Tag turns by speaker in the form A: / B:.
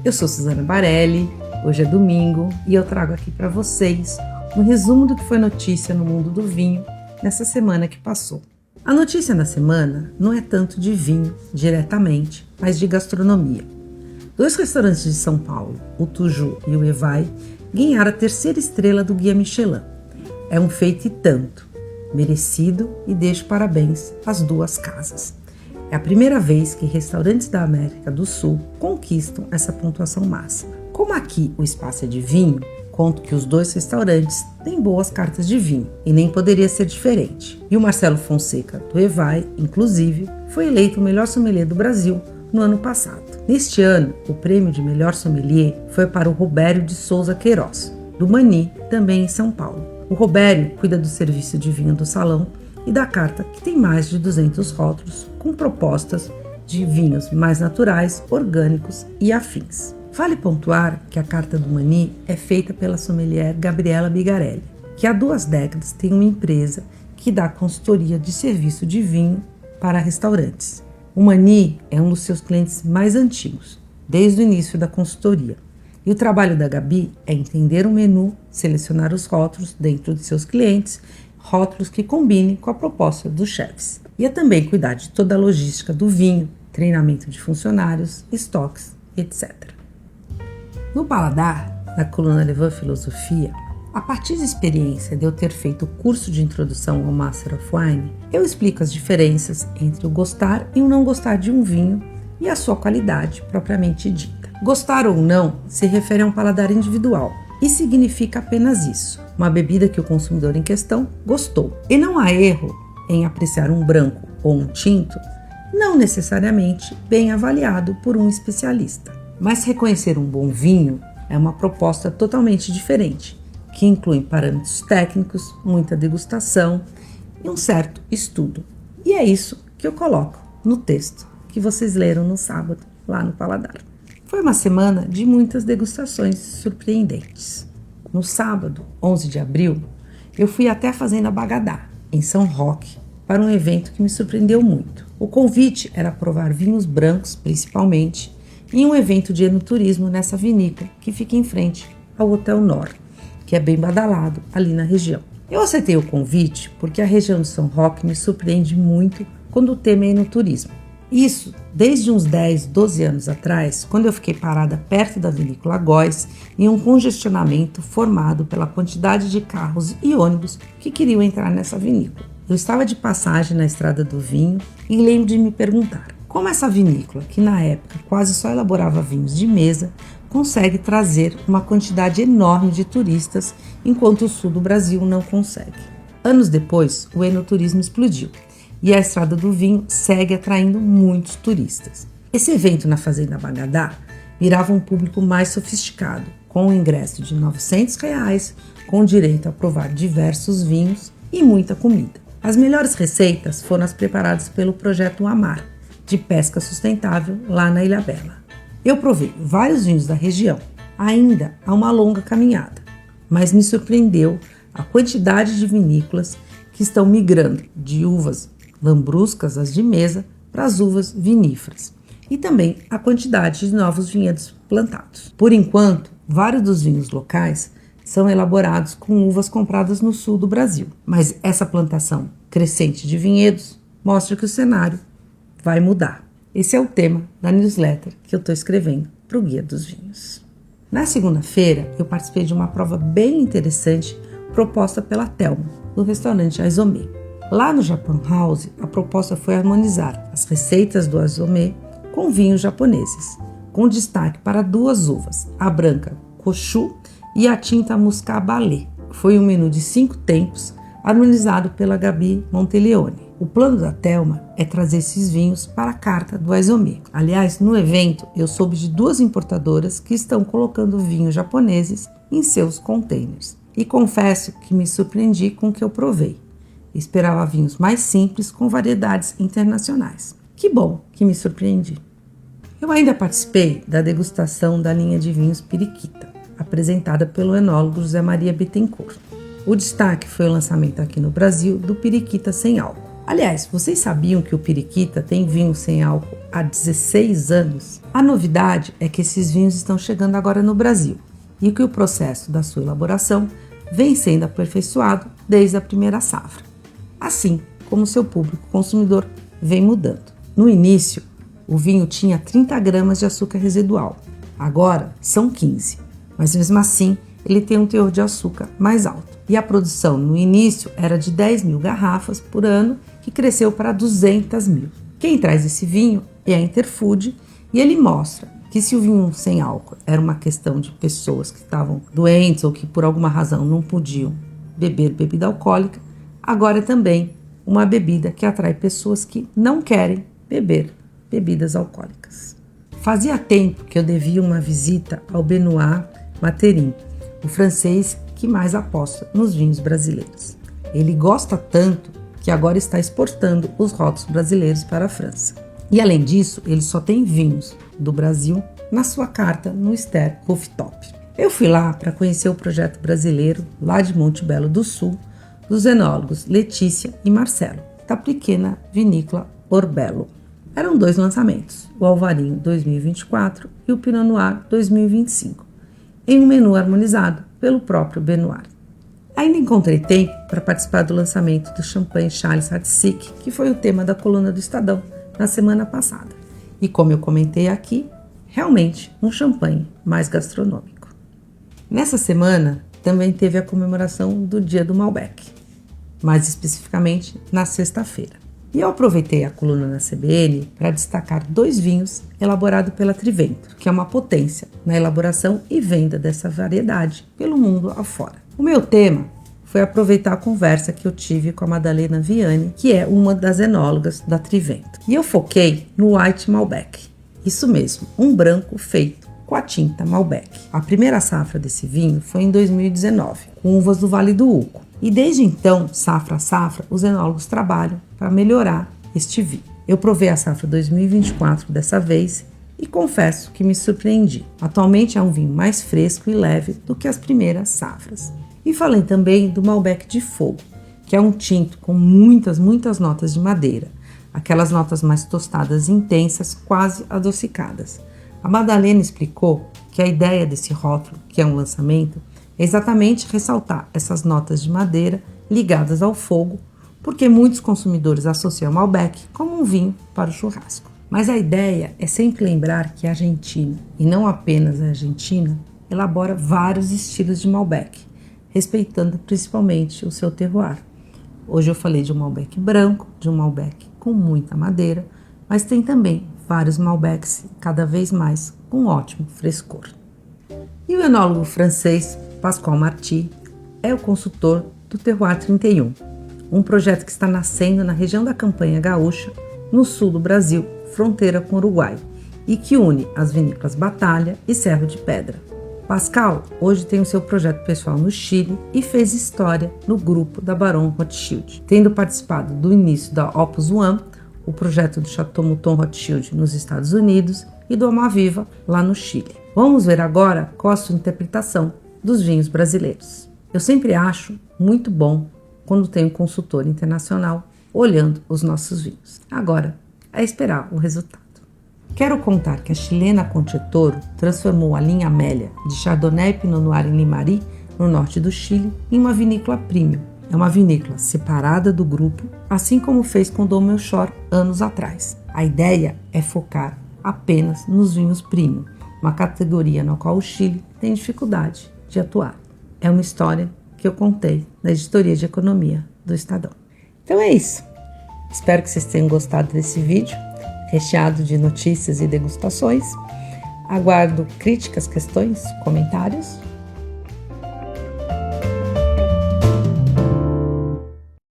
A: Eu sou Suzana Barelli, hoje é domingo e eu trago aqui para vocês um resumo do que foi notícia no mundo do vinho nessa semana que passou. A notícia da semana não é tanto de vinho diretamente, mas de gastronomia. 2 restaurantes de São Paulo, o Tuju e o Evai, ganharam a 3ª estrela do Guia Michelin. É um feito e tanto, merecido, e deixo parabéns às 2 casas. É a primeira vez que restaurantes da América do Sul conquistam essa pontuação máxima. Como aqui o espaço é de vinho, conto que os 2 restaurantes têm boas cartas de vinho, e nem poderia ser diferente. E o Marcelo Fonseca, do Evai, inclusive, foi eleito o melhor sommelier do Brasil no ano passado. Neste ano, o prêmio de melhor sommelier foi para o Robério de Souza Queiroz, do Mani, também em São Paulo. O Robério cuida do serviço de vinho do salão e da carta, que tem mais de 200 rótulos com propostas de vinhos mais naturais, orgânicos e afins. Vale pontuar que a carta do Mani é feita pela sommelier Gabriela Bigarelli, que há 2 décadas tem uma empresa que dá consultoria de serviço de vinho para restaurantes. O Mani é um dos seus clientes mais antigos, desde o início da consultoria. E o trabalho da Gabi é entender o menu, selecionar os rótulos dentro de seus clientes, rótulos que combinem com a proposta dos chefes. E é também cuidar de toda a logística do vinho, treinamento de funcionários, estoques, etc. No Paladar, na coluna Levant Filosofia, a partir da experiência de eu ter feito o curso de introdução ao Master of Wine, eu explico as diferenças entre o gostar e o não gostar de um vinho e a sua qualidade propriamente dita. Gostar ou não se refere a um paladar individual e significa apenas isso, uma bebida que o consumidor em questão gostou. E não há erro em apreciar um branco ou um tinto, não necessariamente bem avaliado por um especialista. Mas reconhecer um bom vinho é uma proposta totalmente diferente, que inclui parâmetros técnicos, muita degustação e um certo estudo. E é isso que eu coloco no texto que vocês leram no sábado, lá no Paladar. Foi uma semana de muitas degustações surpreendentes. No sábado, 11 de abril, eu fui até a Fazenda Bagadá, em São Roque, para um evento que me surpreendeu muito. O convite era provar vinhos brancos, principalmente, em um evento de enoturismo nessa vinícola que fica em frente ao Hotel Nor, que é bem badalado ali na região. Eu aceitei o convite porque a região de São Roque me surpreende muito quando o tema é enoturismo. Isso desde uns 10, 12 anos atrás, quando eu fiquei parada perto da vinícola Góis, em um congestionamento formado pela quantidade de carros e ônibus que queriam entrar nessa vinícola. Eu estava de passagem na Estrada do Vinho e lembro de me perguntar como essa vinícola, que na época quase só elaborava vinhos de mesa, consegue trazer uma quantidade enorme de turistas, enquanto o sul do Brasil não consegue. Anos depois, o enoturismo explodiu e a Estrada do Vinho segue atraindo muitos turistas. Esse evento na Fazenda Bagadá virava um público mais sofisticado, com um ingresso de R$ 900, com direito a provar diversos vinhos e muita comida. As melhores receitas foram as preparadas pelo Projeto Amar, de pesca sustentável lá na Ilhabela. Eu provei vários vinhos da região, ainda há uma longa caminhada, mas me surpreendeu a quantidade de vinícolas que estão migrando de uvas lambruscas, as de mesa, para as uvas viníferas, e também a quantidade de novos vinhedos plantados. Por enquanto, vários dos vinhos locais são elaborados com uvas compradas no sul do Brasil, mas essa plantação crescente de vinhedos mostra que o cenário vai mudar. Esse é o tema da newsletter que eu estou escrevendo para o Guia dos Vinhos. Na segunda-feira, eu participei de uma prova bem interessante proposta pela Thelma, no restaurante Aizome. Lá no Japan House, a proposta foi harmonizar as receitas do Aizome com vinhos japoneses, com destaque para 2 uvas, a branca Koshu e a tinta Muscat Ballet. Foi um menu de 5 tempos, harmonizado pela Gabi Monteleone. O plano da Thelma é trazer esses vinhos para a carta do Aizome. Aliás, no evento, eu soube de 2 importadoras que estão colocando vinhos japoneses em seus containers. E confesso que me surpreendi com o que eu provei. Esperava vinhos mais simples com variedades internacionais. Que bom que me surpreendi. Eu ainda participei da degustação da linha de vinhos Periquita, apresentada pelo enólogo José Maria Bittencourt. O destaque foi o lançamento aqui no Brasil do Periquita sem álcool. Aliás, vocês sabiam que o Periquita tem vinho sem álcool há 16 anos. A novidade é que esses vinhos estão chegando agora no Brasil e que o processo da sua elaboração vem sendo aperfeiçoado desde a primeira safra, assim como seu público consumidor vem mudando. No início, o vinho tinha 30 gramas de açúcar residual, agora são 15, mas mesmo assim ele tem um teor de açúcar mais alto. E a produção no início era de 10 mil garrafas por ano, que cresceu para 200 mil. Quem traz esse vinho é a Interfood e ele mostra que se o vinho sem álcool era uma questão de pessoas que estavam doentes ou que por alguma razão não podiam beber bebida alcoólica, agora é também uma bebida que atrai pessoas que não querem beber bebidas alcoólicas. Fazia tempo que eu devia uma visita ao Benoît Materin, o francês que mais aposta nos vinhos brasileiros. Ele gosta tanto que agora está exportando os rótulos brasileiros para a França. E além disso, ele só tem vinhos do Brasil na sua carta no Ster Rooftop. Eu fui lá para conhecer o projeto brasileiro lá de Monte Belo do Sul, dos enólogos Letícia e Marcelo, da pequena vinícola Orbello. Eram 2 lançamentos, o Alvarinho 2024 e o Pinot Noir 2025, em um menu harmonizado pelo próprio Benoît. Ainda encontrei tempo para participar do lançamento do champanhe Charles Hadsick, que foi o tema da coluna do Estadão na semana passada. E como eu comentei aqui, realmente um champanhe mais gastronômico. Nessa semana também teve a comemoração do Dia do Malbec, mais especificamente na sexta-feira. E eu aproveitei a coluna na CBN para destacar 2 vinhos elaborados pela Trivento, que é uma potência na elaboração e venda dessa variedade pelo mundo afora. O meu tema foi aproveitar a conversa que eu tive com a Madalena Viani, que é uma das enólogas da Trivento. E eu foquei no White Malbec. Isso mesmo, um branco feito com a tinta Malbec. A primeira safra desse vinho foi em 2019, com uvas do Vale do Uco. E desde então, safra a safra, os enólogos trabalham para melhorar este vinho. Eu provei a safra 2024 dessa vez e confesso que me surpreendi. Atualmente é um vinho mais fresco e leve do que as primeiras safras. E falei também do Malbec de Fogo, que é um tinto com muitas notas de madeira, aquelas notas mais tostadas e intensas, quase adocicadas. A Madalena explicou que a ideia desse rótulo, que é um lançamento, é exatamente ressaltar essas notas de madeira ligadas ao fogo, porque muitos consumidores associam o Malbec como um vinho para o churrasco. Mas a ideia é sempre lembrar que a Argentina, e não apenas a Argentina, elabora vários estilos de Malbec, respeitando principalmente o seu terroir. Hoje eu falei de um Malbec branco, de um Malbec com muita madeira, mas tem também vários Malbecs cada vez mais com ótimo frescor. E o enólogo francês Pascal Marty é o consultor do Terroir 31, um projeto que está nascendo na região da Campanha Gaúcha, no sul do Brasil, fronteira com o Uruguai, e que une as vinícolas Batalha e Cerro de Pedra. Pascal hoje tem o seu projeto pessoal no Chile e fez história no grupo da Baron Rothschild, tendo participado do início da Opus One, o projeto do Chateau Mouton Rothschild nos Estados Unidos e do Almaviva lá no Chile. Vamos ver agora qual a sua interpretação dos vinhos brasileiros. Eu sempre acho muito bom quando tem um consultor internacional olhando os nossos vinhos. Agora é esperar o resultado. Quero contar que a chilena Conchetouro transformou a linha Amélia de Chardonnay e Pinot Noir em Limari, no norte do Chile, em uma vinícola premium. É uma vinícola separada do grupo, assim como fez com Dom Melchor anos atrás. A ideia é focar apenas nos vinhos premium, uma categoria na qual o Chile tem dificuldade de atuar. É uma história que eu contei na editoria de economia do Estadão. Então é isso. Espero que vocês tenham gostado desse vídeo, recheado de notícias e degustações. Aguardo críticas, questões, comentários